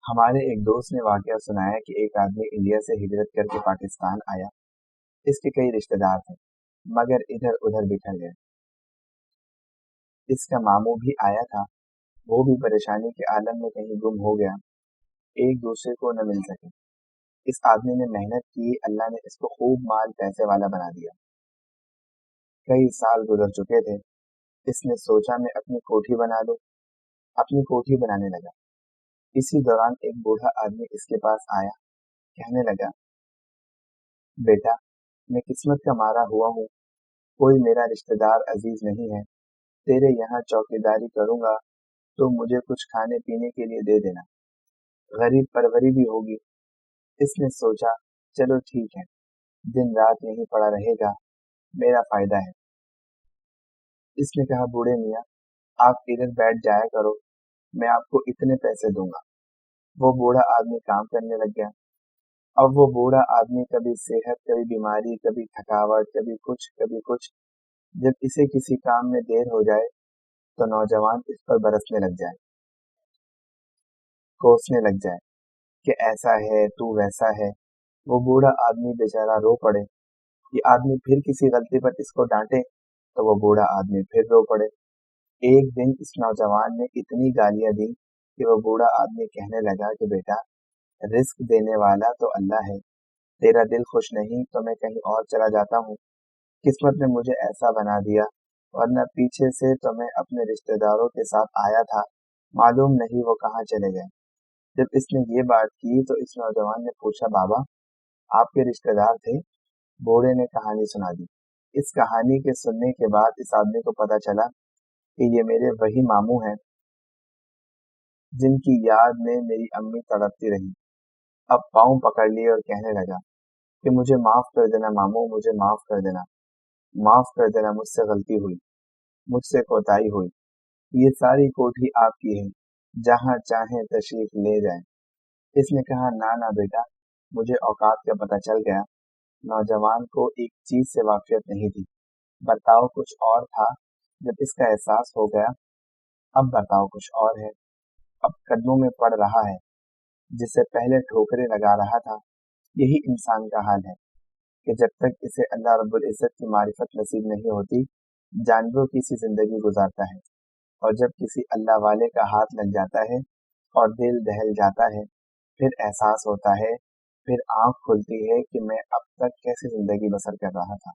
हमारे एक दोस्त ने वाकया सुनाया कि एक आदमी इंडिया से हिजरत करके पाकिस्तान आया। इसके कई रिश्तेदार थे, मगर इधर उधर बिखर गए। इसका मामू भी आया था, वो भी परेशानी के आलम में कहीं गुम हो गया। एक दूसरे को न मिल सके। इस आदमी ने मेहनत की, अल्लाह ने इसको खूब माल पैसे वाला बना दिया। कई साल गुजर चुके थे। इसने सोचा मैं अपनी कोठी बना लूं। अपनी कोठी बनाने लगा। इसी दौरान एक बूढ़ा आदमी इसके पास आया। कहने लगा, बेटा, मैं किस्मत का मारा हुआ हूँ, कोई मेरा रिश्तेदार अजीज नहीं है। तेरे यहाँ चौकीदारी करूँगा तो मुझे कुछ खाने पीने के लिए दे देना, गरीब परवरी भी होगी। इसने सोचा, चलो ठीक है, दिन रात यहीं पड़ा रहेगा, मेरा फायदा है। इसने कहा, बूढ़े मियाँ, आप इधर बैठ जाया करो, मैं आपको इतने पैसे दूंगा। वो बूढ़ा आदमी काम करने लग गया। अब वो बूढ़ा आदमी कभी सेहत, कभी बीमारी, कभी थकावट, कभी कुछ कभी कुछ। जब इसे किसी काम में देर हो जाए तो नौजवान इस पर बरसने लग जाए, कोसने लग जाए कि ऐसा है तू वैसा है। वो बूढ़ा आदमी बेचारा रो पड़े। ये आदमी फिर किसी गलती पर इसको डांटे तो वो बूढ़ा आदमी फिर रो पड़े। एक दिन इस नौजवान ने इतनी गालियां दी कि वो बूढ़ा आदमी कहने लगा कि बेटा, रिस्क देने वाला तो अल्लाह है, तेरा दिल खुश नहीं तो मैं कहीं और चला जाता हूँ। किस्मत ने मुझे ऐसा बना दिया, वरना पीछे से तो मैं अपने रिश्तेदारों के साथ आया था, मालूम नहीं वो कहाँ चले गए। जब इसने ये बात की तो इस नौजवान ने पूछा, बाबा, आपके रिश्तेदार थे? बूढ़े ने कहानी सुना दी। इस कहानी के सुनने के बाद इस आदमी को पता चला कि ये मेरे वही मामू हैं जिनकी याद में मेरी अम्मी तड़पती रही। अब पाँव पकड़ लिए और कहने लगा कि मुझे माफ कर देना मामू, मुझे माफ कर देना, माफ कर देना, मुझसे गलती हुई, मुझसे कोताही हुई। ये सारी कोठी आपकी है, जहाँ चाहे तशरीफ ले जाएं। इसने कहा, ना ना बेटा, मुझे औकात का पता चल गया। नौजवान को एक चीज से वाकियत नहीं थी, बर्ताव कुछ और था। जब इसका एहसास हो गया, अब बर्ताव कुछ और है। अब कदमों में पड़ रहा है, जिससे पहले ठोकरें लगा रहा था। यही इंसान का हाल है कि जब तक इसे अल्लाह रब्बुल इज्जत की मारिफत नसीब नहीं होती, जानवरों की सी जिंदगी गुजारता है। और जब किसी अल्लाह वाले का हाथ लग जाता है और दिल दहल जाता है, फिर एहसास होता है, फिर आंख खुलती है कि मैं अब तक कैसी जिंदगी बसर कर रहा था।